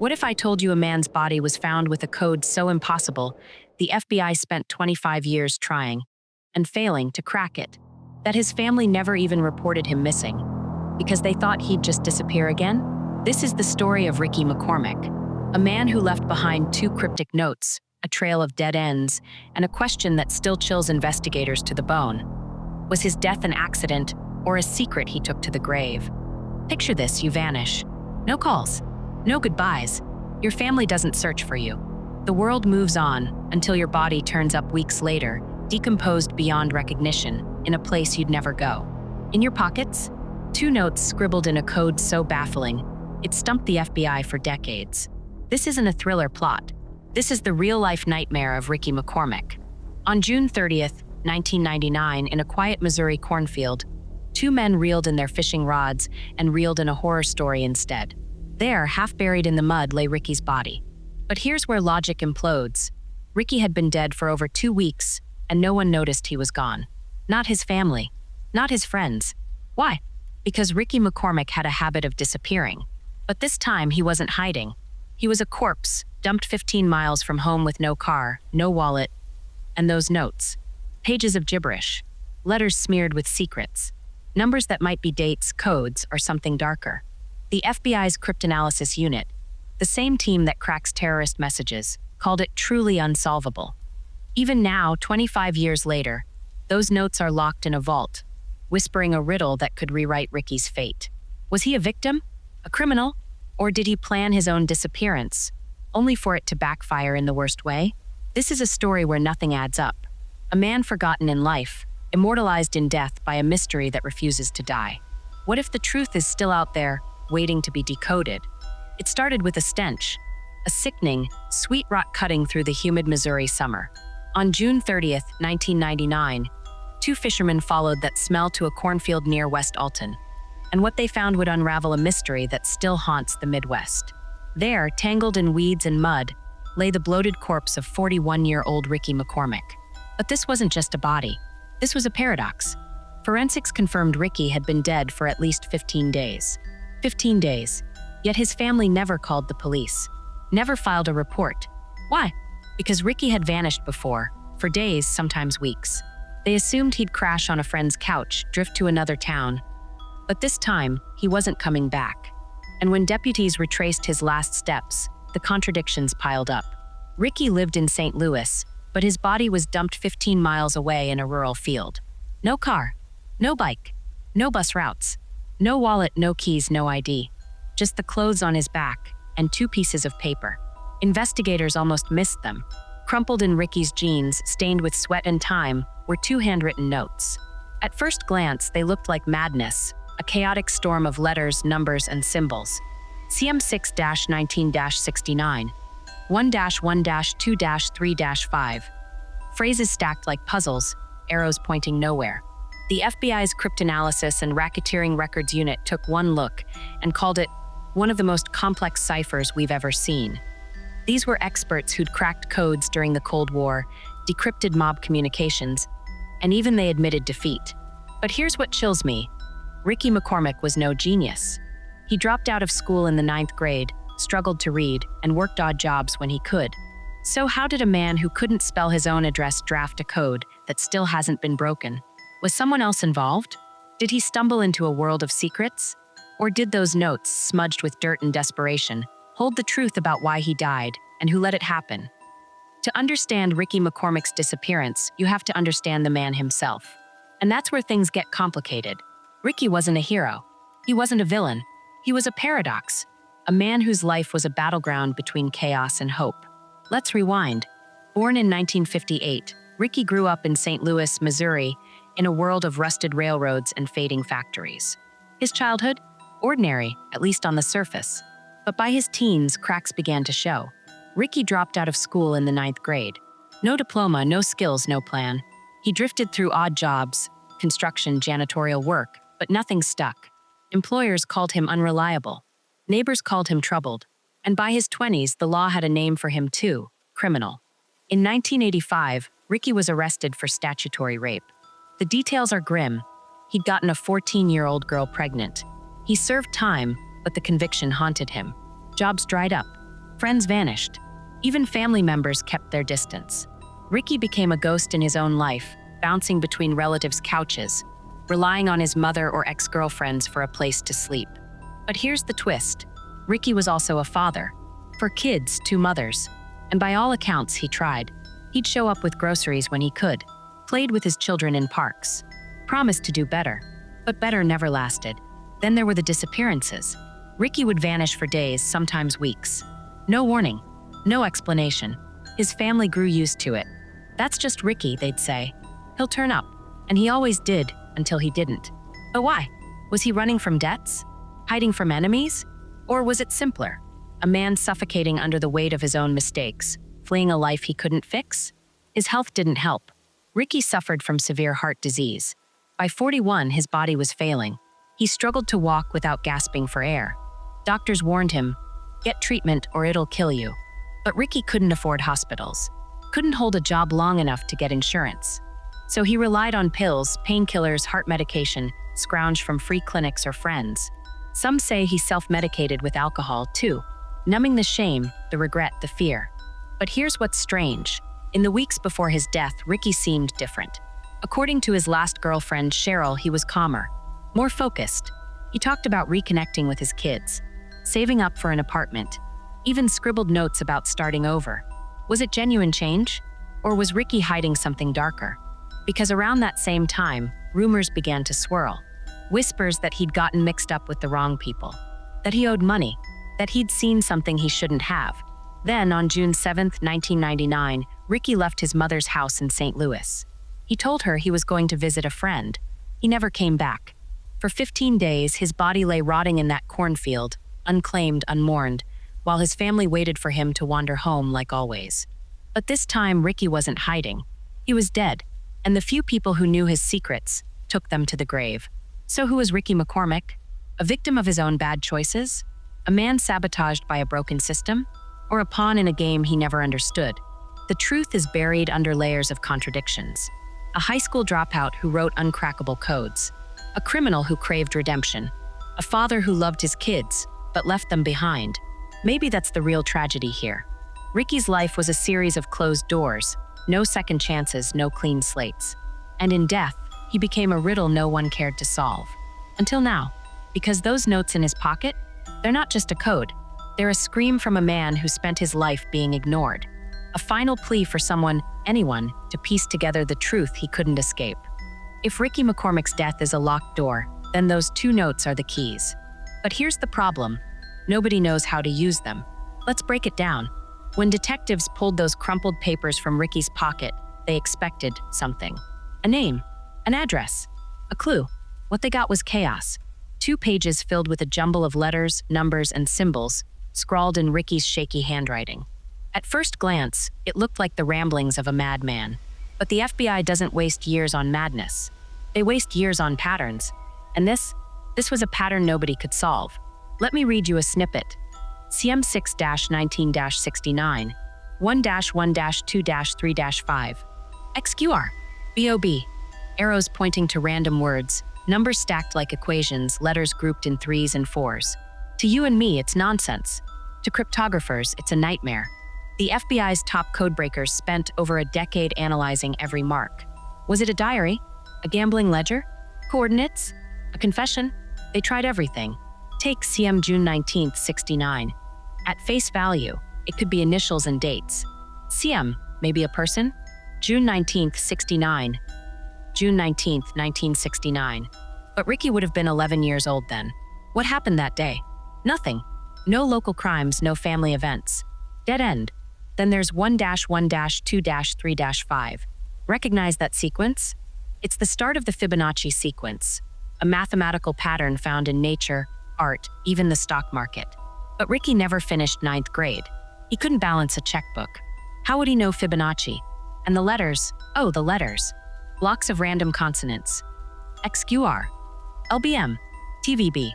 What if I told you a man's body was found with a code so impossible, the FBI spent 25 years trying and failing to crack it, that his family never even reported him missing because they thought he'd just disappear again? This is the story of Ricky McCormick, a man who left behind 2 cryptic notes, a trail of dead ends, and a question that still chills investigators to the bone. Was his death an accident or a secret he took to the grave? Picture this: you vanish. No calls, no goodbyes. Your family doesn't search for you. The world moves on until your body turns up weeks later, decomposed beyond recognition, in a place you'd never go. In your pockets, 2 notes scribbled in a code so baffling, it stumped the FBI for decades. This isn't a thriller plot. This is the real-life nightmare of Ricky McCormick. On June 30th, 1999, in a quiet Missouri cornfield, 2 men reeled in their fishing rods and reeled in a horror story instead. There, half buried in the mud, lay Ricky's body. But here's where logic implodes. Ricky had been dead for over 2 weeks, and no one noticed he was gone. Not his family, not his friends. Why? Because Ricky McCormick had a habit of disappearing. But this time, he wasn't hiding. He was a corpse, dumped 15 miles from home with no car, no wallet, and those notes. Pages of gibberish, letters smeared with secrets, numbers that might be dates, codes, or something darker. The FBI's cryptanalysis unit, the same team that cracks terrorist messages, called it truly unsolvable. Even now, 25 years later, those notes are locked in a vault, whispering a riddle that could rewrite Ricky's fate. Was he a victim? A criminal? Or did he plan his own disappearance, only for it to backfire in the worst way? This is a story where nothing adds up. A man forgotten in life, immortalized in death by a mystery that refuses to die. What if the truth is still out there, waiting to be decoded? It started with a stench, a sickening, sweet rot cutting through the humid Missouri summer. On June 30th, 1999, 2 fishermen followed that smell to a cornfield near West Alton, and what they found would unravel a mystery that still haunts the Midwest. There, tangled in weeds and mud, lay the bloated corpse of 41-year-old Ricky McCormick. But this wasn't just a body. This was a paradox. Forensics confirmed Ricky had been dead for at least 15 days. 15 days. Yet his family never called the police, never filed a report. Why? Because Ricky had vanished before, for days, sometimes weeks. They assumed he'd crash on a friend's couch, drift to another town. But this time, he wasn't coming back. And when deputies retraced his last steps, the contradictions piled up. Ricky lived in St. Louis, but his body was dumped 15 miles away in a rural field. No car, no bike, no bus routes, no wallet, no keys, no ID. Just the clothes on his back and 2 pieces of paper. Investigators almost missed them. Crumpled in Ricky's jeans, stained with sweat and time, were 2 handwritten notes. At first glance, they looked like madness, a chaotic storm of letters, numbers, and symbols. CM6-19-69, 1-1-2-3-5. Phrases stacked like puzzles, arrows pointing nowhere. The FBI's cryptanalysis and racketeering records unit took one look and called it one of the most complex ciphers we've ever seen. These were experts who'd cracked codes during the Cold War, decrypted mob communications, and even they admitted defeat. But here's what chills me. Ricky McCormick was no genius. He dropped out of school in the 9th grade, struggled to read, and worked odd jobs when he could. So how did a man who couldn't spell his own address draft a code that still hasn't been broken? Was someone else involved? Did he stumble into a world of secrets? Or did those notes, smudged with dirt and desperation, hold the truth about why he died and who let it happen? To understand Ricky McCormick's disappearance, you have to understand the man himself. And that's where things get complicated. Ricky wasn't a hero. He wasn't a villain. He was a paradox, a man whose life was a battleground between chaos and hope. Let's rewind. Born in 1958, Ricky grew up in St. Louis, Missouri, in a world of rusted railroads and fading factories. His childhood? Ordinary, at least on the surface. But by his teens, cracks began to show. Ricky dropped out of school in the 9th grade. No diploma, no skills, no plan. He drifted through odd jobs, construction, janitorial work, but nothing stuck. Employers called him unreliable. Neighbors called him troubled. And by his 20s, the law had a name for him too, criminal. In 1985, Ricky was arrested for statutory rape. The details are grim. He'd gotten a 14-year-old girl pregnant. He served time, but the conviction haunted him. Jobs dried up. Friends vanished. Even family members kept their distance. Ricky became a ghost in his own life, bouncing between relatives' couches, relying on his mother or ex-girlfriends for a place to sleep. But here's the twist. Ricky was also a father. For kids, 2 mothers. And by all accounts, he tried. He'd show up with groceries when he could, played with his children in parks, promised to do better. But better never lasted. Then there were the disappearances. Ricky would vanish for days, sometimes weeks. No warning, no explanation. His family grew used to it. That's just Ricky, they'd say. He'll turn up. And he always did, until he didn't. But why? Was he running from debts? Hiding from enemies? Or was it simpler? A man suffocating under the weight of his own mistakes, fleeing a life he couldn't fix? His health didn't help. Ricky suffered from severe heart disease. By 41, his body was failing. He struggled to walk without gasping for air. Doctors warned him, "Get treatment or it'll kill you." But Ricky couldn't afford hospitals, couldn't hold a job long enough to get insurance. So he relied on pills, painkillers, heart medication, scrounged from free clinics or friends. Some say he self-medicated with alcohol too, numbing the shame, the regret, the fear. But here's what's strange. In the weeks before his death, Ricky seemed different. According to his last girlfriend, Cheryl, he was calmer, more focused. He talked about reconnecting with his kids, saving up for an apartment, even scribbled notes about starting over. Was it genuine change? Or was Ricky hiding something darker? Because around that same time, rumors began to swirl. Whispers that he'd gotten mixed up with the wrong people, that he owed money, that he'd seen something he shouldn't have. Then, on June 7, 1999, Ricky left his mother's house in St. Louis. He told her he was going to visit a friend. He never came back. For 15 days, his body lay rotting in that cornfield, unclaimed, unmourned, while his family waited for him to wander home like always. But this time, Ricky wasn't hiding. He was dead, and the few people who knew his secrets took them to the grave. So who was Ricky McCormick? A victim of his own bad choices? A man sabotaged by a broken system? Or a pawn in a game he never understood? The truth is buried under layers of contradictions. A high school dropout who wrote uncrackable codes. A criminal who craved redemption. A father who loved his kids, but left them behind. Maybe that's the real tragedy here. Ricky's life was a series of closed doors, no second chances, no clean slates. And in death, he became a riddle no one cared to solve. Until now, because those notes in his pocket, they're not just a code. They're a scream from a man who spent his life being ignored. A final plea for someone, anyone, to piece together the truth he couldn't escape. If Ricky McCormick's death is a locked door, then those 2 notes are the keys. But here's the problem. Nobody knows how to use them. Let's break it down. When detectives pulled those crumpled papers from Ricky's pocket, they expected something. A name, an address, a clue. What they got was chaos. 2 pages filled with a jumble of letters, numbers, and symbols, scrawled in Ricky's shaky handwriting. At first glance, it looked like the ramblings of a madman. But the FBI doesn't waste years on madness. They waste years on patterns. And this was a pattern nobody could solve. Let me read you a snippet. CM6-19-69, 1-1-2-3-5. XQR, BOB. Arrows pointing to random words, numbers stacked like equations, letters grouped in 3s and 4s. To you and me, it's nonsense. To cryptographers, it's a nightmare. The FBI's top codebreakers spent over a decade analyzing every mark. Was it a diary? A gambling ledger? Coordinates? A confession? They tried everything. Take CM June 19, 69. At face value, it could be initials and dates. CM, maybe a person? June 19, 69. June 19, 1969. But Ricky would have been 11 years old then. What happened that day? Nothing. No local crimes, no family events. Dead end. Then there's 1-1-2-3-5. Recognize that sequence? It's the start of the Fibonacci sequence, a mathematical pattern found in nature, art, even the stock market. But Ricky never finished 9th grade. He couldn't balance a checkbook. How would he know Fibonacci? And the letters, oh, the letters. Blocks of random consonants. XQR, LBM, TVB.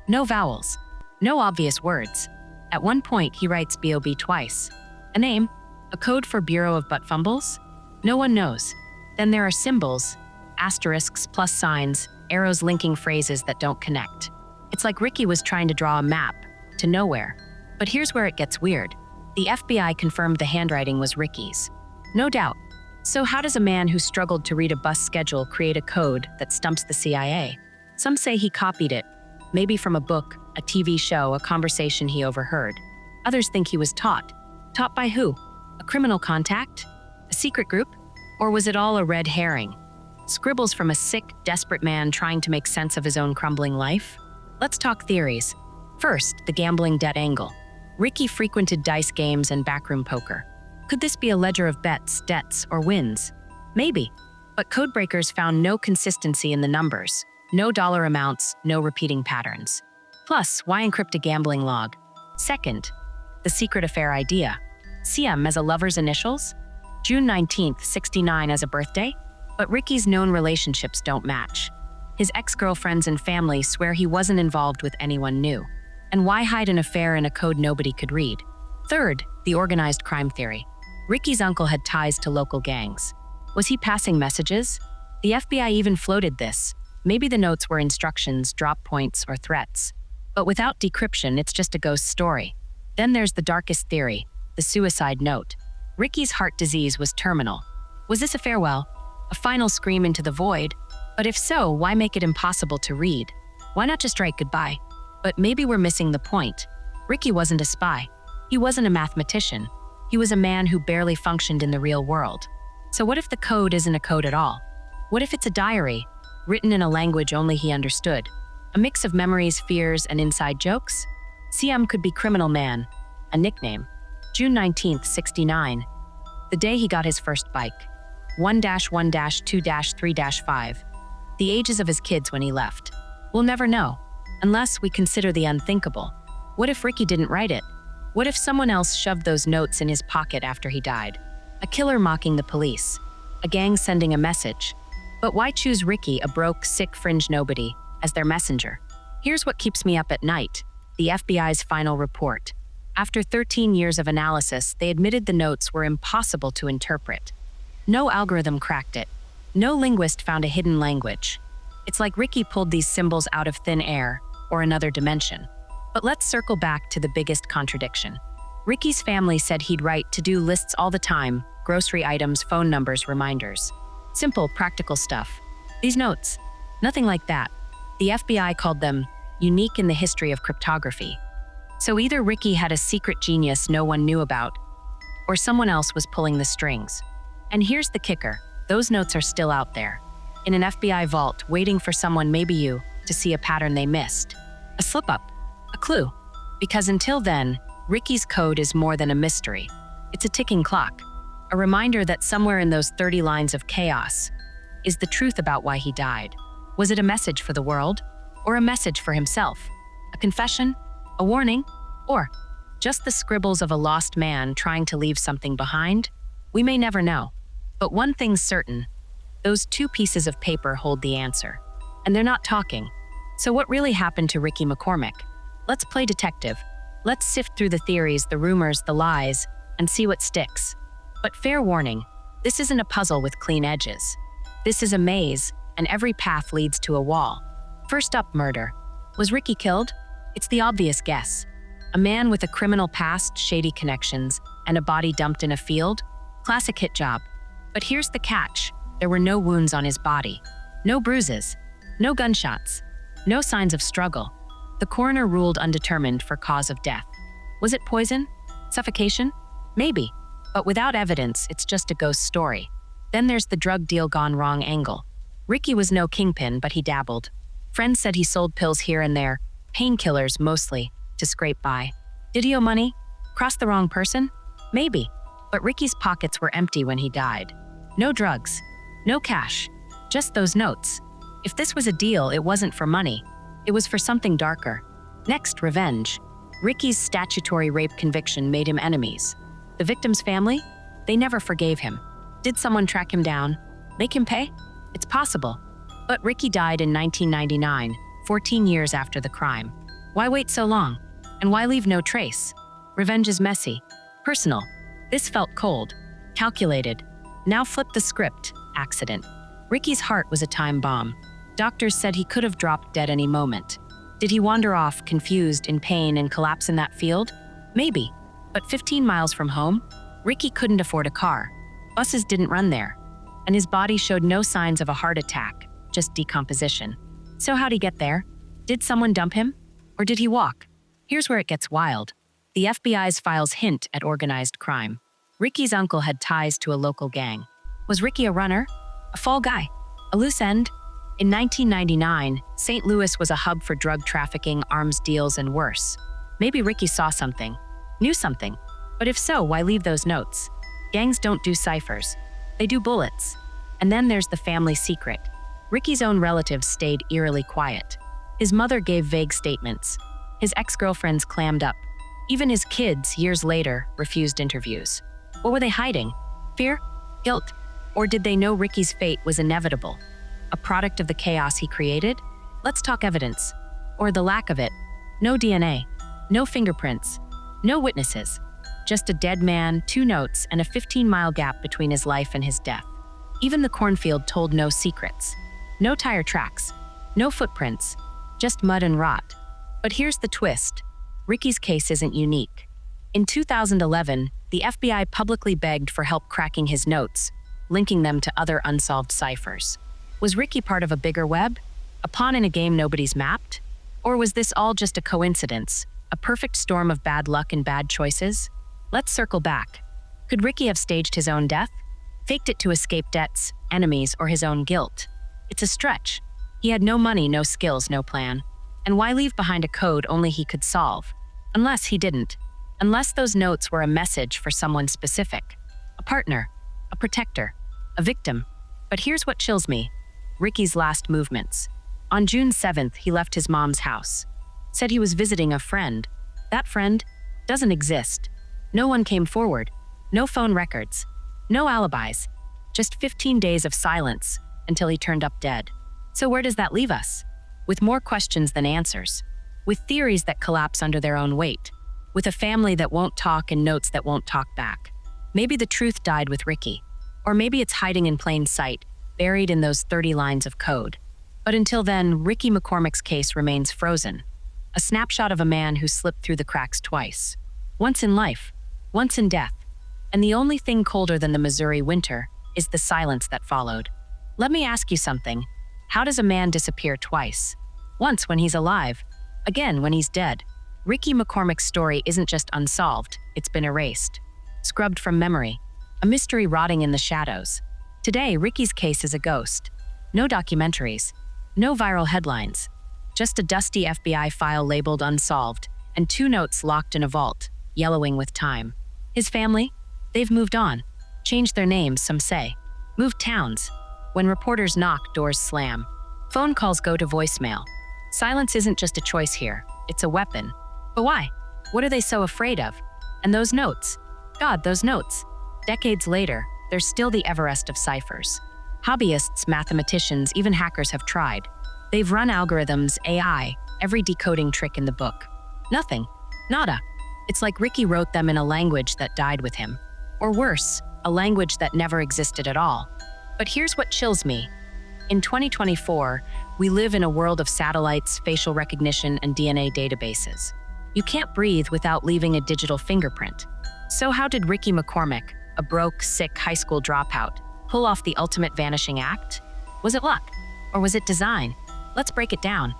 No vowels, no obvious words. At one point, he writes BOB twice. A name, a code for Bureau of Butt Fumbles? No one knows. Then there are symbols, asterisks, plus signs, arrows linking phrases that don't connect. It's like Ricky was trying to draw a map to nowhere. But here's where it gets weird. The FBI confirmed the handwriting was Ricky's. No doubt. So how does a man who struggled to read a bus schedule create a code that stumps the CIA? Some say he copied it, maybe from a book, a TV show, a conversation he overheard. Others think he was taught. Taught by who? A criminal contact? A secret group? Or was it all a red herring? Scribbles from a sick, desperate man trying to make sense of his own crumbling life? Let's talk theories. First, the gambling debt angle. Ricky frequented dice games and backroom poker. Could this be a ledger of bets, debts, or wins? Maybe. But codebreakers found no consistency in the numbers. No dollar amounts, no repeating patterns. Plus, why encrypt a gambling log? Second, the secret affair idea. CM as a lover's initials? June 19th, 69 as a birthday? But Ricky's known relationships don't match. His ex-girlfriends and family swear he wasn't involved with anyone new. And why hide an affair in a code nobody could read? Third, the organized crime theory. Ricky's uncle had ties to local gangs. Was he passing messages? The FBI even floated this. Maybe the notes were instructions, drop points, or threats. But without decryption, it's just a ghost story. Then there's the darkest theory, the suicide note. Ricky's heart disease was terminal. Was this a farewell? A final scream into the void? But if so, why make it impossible to read? Why not just write goodbye? But maybe we're missing the point. Ricky wasn't a spy. He wasn't a mathematician. He was a man who barely functioned in the real world. So what if the code isn't a code at all? What if it's a diary, written in a language only he understood? A mix of memories, fears, and inside jokes? CM could be Criminal Man, a nickname. June 19th, 69. The day he got his first bike. 1-1-2-3-5. The ages of his kids when he left. We'll never know, unless we consider the unthinkable. What if Ricky didn't write it? What if someone else shoved those notes in his pocket after he died? A killer mocking the police. A gang sending a message. But why choose Ricky, a broke, sick fringe nobody, as their messenger? Here's what keeps me up at night. The FBI's final report. After 13 years of analysis, they admitted the notes were impossible to interpret. No algorithm cracked it. No linguist found a hidden language. It's like Ricky pulled these symbols out of thin air, or another dimension. But let's circle back to the biggest contradiction. Ricky's family said he'd write to-do lists all the time, grocery items, phone numbers, reminders. Simple, practical stuff. These notes, nothing like that. The FBI called them unique in the history of cryptography. So either Ricky had a secret genius no one knew about, or someone else was pulling the strings. And here's the kicker. Those notes are still out there, in an FBI vault, waiting for someone, maybe you, to see a pattern they missed. A slip-up, a clue. Because until then, Ricky's code is more than a mystery. It's a ticking clock, a reminder that somewhere in those 30 lines of chaos is the truth about why he died. Was it a message for the world, or a message for himself? A confession? A warning? Or just the scribbles of a lost man trying to leave something behind? We may never know. But one thing's certain, those two pieces of paper hold the answer. And they're not talking. So what really happened to Ricky McCormick? Let's play detective. Let's sift through the theories, the rumors, the lies, and see what sticks. But fair warning, this isn't a puzzle with clean edges. This is a maze, and every path leads to a wall. First up, murder. Was Ricky killed? It's the obvious guess. A man with a criminal past, shady connections, and a body dumped in a field? Classic hit job. But here's the catch. There were no wounds on his body. No bruises. No gunshots. No signs of struggle. The coroner ruled undetermined for cause of death. Was it poison? Suffocation? Maybe. But without evidence, it's just a ghost story. Then there's the drug deal gone wrong angle. Ricky was no kingpin, but he dabbled. Friends said he sold pills here and there, painkillers mostly, to scrape by. Did he owe money? Cross the wrong person? Maybe. But Ricky's pockets were empty when he died. No drugs. No cash. Just those notes. If this was a deal, it wasn't for money. It was for something darker. Next, revenge. Ricky's statutory rape conviction made him enemies. The victim's family? They never forgave him. Did someone track him down? Make him pay? It's possible. But Ricky died in 1999, 14 years after the crime. Why wait so long? And why leave no trace? Revenge is messy. Personal. This felt cold. Calculated. Now flip the script. Accident. Ricky's heart was a time bomb. Doctors said he could have dropped dead any moment. Did he wander off, confused, in pain, and collapse in that field? Maybe. But 15 miles from home, Ricky couldn't afford a car. Buses didn't run there. And his body showed no signs of a heart attack, just decomposition. So how'd he get there? Did someone dump him? Or did he walk? Here's where it gets wild. The FBI's files hint at organized crime. Ricky's uncle had ties to a local gang. Was Ricky a runner? A fall guy? A loose end? In 1999, St. Louis was a hub for drug trafficking, arms deals, and worse. Maybe Ricky saw something, knew something. But if so, why leave those notes? Gangs don't do ciphers. They do bullets. And then there's the family secret. Ricky's own relatives stayed eerily quiet. His mother gave vague statements. His ex-girlfriends clammed up. Even his kids, years later, refused interviews. What were they hiding? Fear? Guilt? Or did they know Ricky's fate was inevitable? A product of the chaos he created? Let's talk evidence. Or the lack of it. No DNA. No fingerprints. No witnesses. Just a dead man, 2 notes, and a 15-mile gap between his life and his death. Even the cornfield told no secrets. No tire tracks. No footprints. Just mud and rot. But here's the twist. Ricky's case isn't unique. In 2011, the FBI publicly begged for help cracking his notes, linking them to other unsolved ciphers. Was Ricky part of a bigger web? A pawn in a game nobody's mapped? Or was this all just a coincidence? A perfect storm of bad luck and bad choices? Let's circle back. Could Ricky have staged his own death? Faked it to escape debts, enemies, or his own guilt? It's a stretch. He had no money, no skills, no plan. And why leave behind a code only he could solve? Unless he didn't. Unless those notes were a message for someone specific. A partner, a protector, a victim. But here's what chills me. Ricky's last movements. On June 7th, he left his mom's house. Said he was visiting a friend. That friend doesn't exist. No one came forward. No phone records. No alibis. Just 15 days of silence until he turned up dead. So where does that leave us? With more questions than answers. With theories that collapse under their own weight. With a family that won't talk and notes that won't talk back. Maybe the truth died with Ricky. Or maybe it's hiding in plain sight, buried in those 30 lines of code. But until then, Ricky McCormick's case remains frozen. A snapshot of a man who slipped through the cracks twice. Once in life, once in death. And the only thing colder than the Missouri winter is the silence that followed. Let me ask you something. How does a man disappear twice? Once when he's alive, again when he's dead. Ricky McCormick's story isn't just unsolved, it's been erased. Scrubbed from memory. A mystery rotting in the shadows. Today, Ricky's case is a ghost. No documentaries. No viral headlines. Just a dusty FBI file labeled unsolved, and 2 notes locked in a vault, yellowing with time. His family? They've moved on. Changed their names, some say. Moved towns. When reporters knock, doors slam. Phone calls go to voicemail. Silence isn't just a choice here, it's a weapon. But why? What are they so afraid of? And those notes? God, those notes. Decades later, they're still the Everest of ciphers. Hobbyists, mathematicians, even hackers have tried. They've run algorithms, AI, every decoding trick in the book. Nothing. Nada. It's like Ricky wrote them in a language that died with him. Or worse, a language that never existed at all. But here's what chills me. In 2024, we live in a world of satellites, facial recognition, and DNA databases. You can't breathe without leaving a digital fingerprint. So how did Ricky McCormick, a broke, sick high school dropout, pull off the ultimate vanishing act? Was it luck? Or was it design? Let's break it down.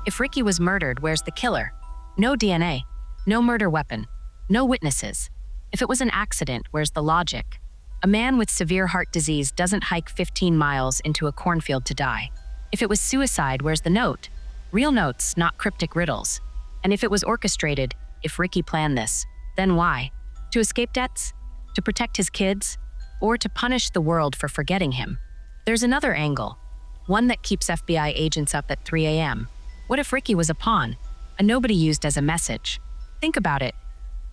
If Ricky was murdered, where's the killer? No DNA. No murder weapon. No witnesses. If it was an accident, where's the logic? A man with severe heart disease doesn't hike 15 miles into a cornfield to die. If it was suicide, where's the note? Real notes, not cryptic riddles. And if it was orchestrated, if Ricky planned this, then why? To escape debts? To protect his kids? Or to punish the world for forgetting him? There's another angle, one that keeps FBI agents up at 3 a.m. What if Ricky was a pawn, a nobody used as a message? Think about it.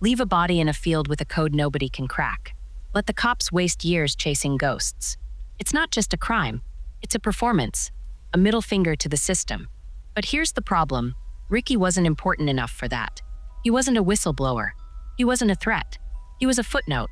Leave a body in a field with a code nobody can crack. Let the cops waste years chasing ghosts. It's not just a crime, it's a performance, a middle finger to the system. But here's the problem. Ricky wasn't important enough for that. He wasn't a whistleblower. He wasn't a threat. He was a footnote.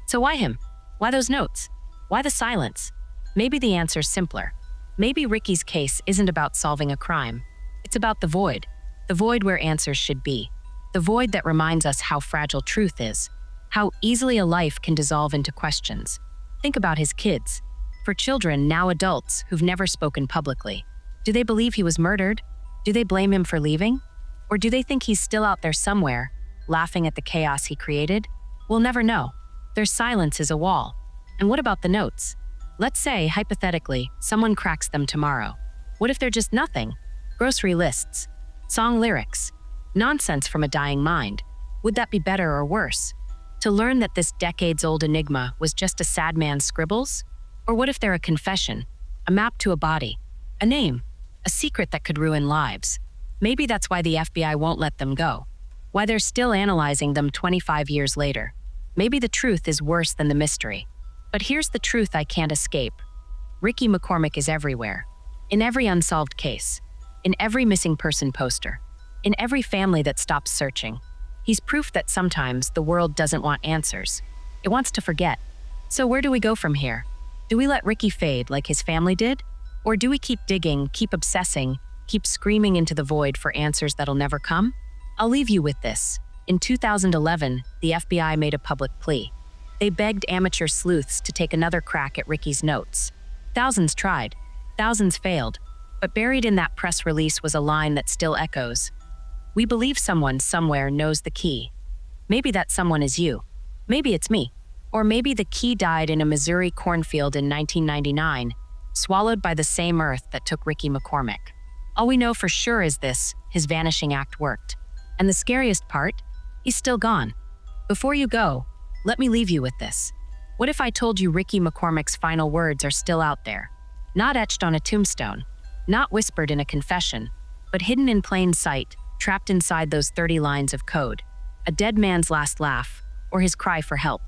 So why him? Why those notes? Why the silence? Maybe the answer's simpler. Maybe Ricky's case isn't about solving a crime. It's about the void where answers should be. The void that reminds us how fragile truth is, How easily a life can dissolve into questions. Think about his kids. For children, now adults, who've never spoken publicly. Do they believe he was murdered? Do they blame him for leaving? Or do they think he's still out there somewhere, laughing at the chaos he created? We'll never know. Their silence is a wall. And what about the notes? Let's say, hypothetically, someone cracks them tomorrow. What if they're just nothing? Grocery lists, song lyrics, nonsense from a dying mind. Would that be better or worse? To learn that this decades-old enigma was just a sad man's scribbles? Or what if they're a confession, a map to a body, a name, a secret that could ruin lives? Maybe that's why the FBI won't let them go, why they're still analyzing them 25 years later. Maybe the truth is worse than the mystery. But here's the truth I can't escape. Ricky McCormick is everywhere. In every unsolved case, in every missing person poster, in every family that stops searching. He's proof that sometimes the world doesn't want answers. It wants to forget. So where do we go from here? Do we let Ricky fade like his family did? Or do we keep digging, keep obsessing, keep screaming into the void for answers that'll never come? I'll leave you with this. In 2011, the FBI made a public plea. They begged amateur sleuths to take another crack at Ricky's notes. Thousands tried, thousands failed, but buried in that press release was a line that still echoes. We believe someone somewhere knows the key. Maybe that someone is you. Maybe it's me. Or maybe the key died in a Missouri cornfield in 1999, swallowed by the same earth that took Ricky McCormick. All we know for sure is this: his vanishing act worked. And the scariest part? He's still gone. Before you go, let me leave you with this. What if I told you Ricky McCormick's final words are still out there? Not etched on a tombstone, not whispered in a confession, but hidden in plain sight, trapped inside those 30 lines of code. A dead man's last laugh, or his cry for help.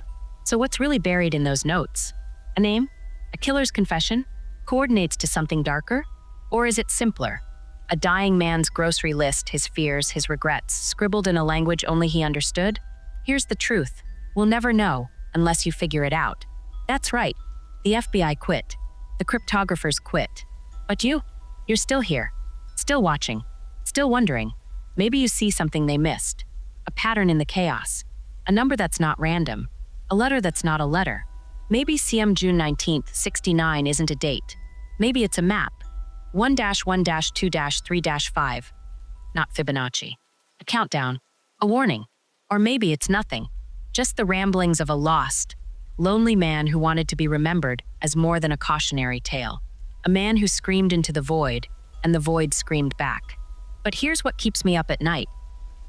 So what's really buried in those notes? A name? A killer's confession? Coordinates to something darker? Or is it simpler? A dying man's grocery list, his fears, his regrets, scribbled in a language only he understood? Here's the truth. We'll never know unless you figure it out. That's right. The FBI quit. The cryptographers quit. But you're still here. Still watching. Still wondering. Maybe you see something they missed. A pattern in the chaos. A number that's not random. A letter that's not a letter. Maybe CM June 19th, 69 isn't a date. Maybe it's a map. 1-1-2-3-5. Not Fibonacci. A countdown. A warning. Or maybe it's nothing. Just the ramblings of a lost, lonely man who wanted to be remembered as more than a cautionary tale. A man who screamed into the void, and the void screamed back. But here's what keeps me up at night.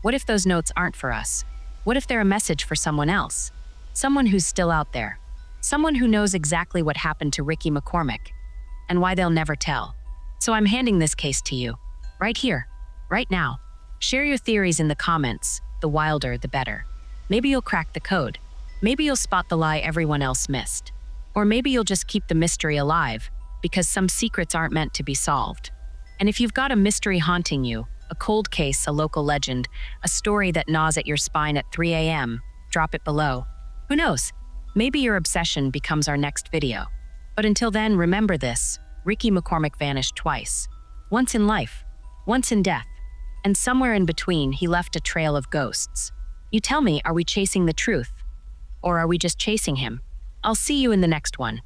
What if those notes aren't for us? What if they're a message for someone else? Someone who's still out there. Someone who knows exactly what happened to Ricky McCormick, and why they'll never tell. So I'm handing this case to you. Right here. Right now. Share your theories in the comments. The wilder, the better. Maybe you'll crack the code. Maybe you'll spot the lie everyone else missed. Or maybe you'll just keep the mystery alive, because some secrets aren't meant to be solved. And if you've got a mystery haunting you, a cold case, a local legend, a story that gnaws at your spine at 3 a.m., drop it below. Who knows? Maybe your obsession becomes our next video. But until then, remember this: Ricky McCormick vanished twice. Once in life, once in death, and somewhere in between he left a trail of ghosts. You tell me, are we chasing the truth? Or are we just chasing him? I'll see you in the next one.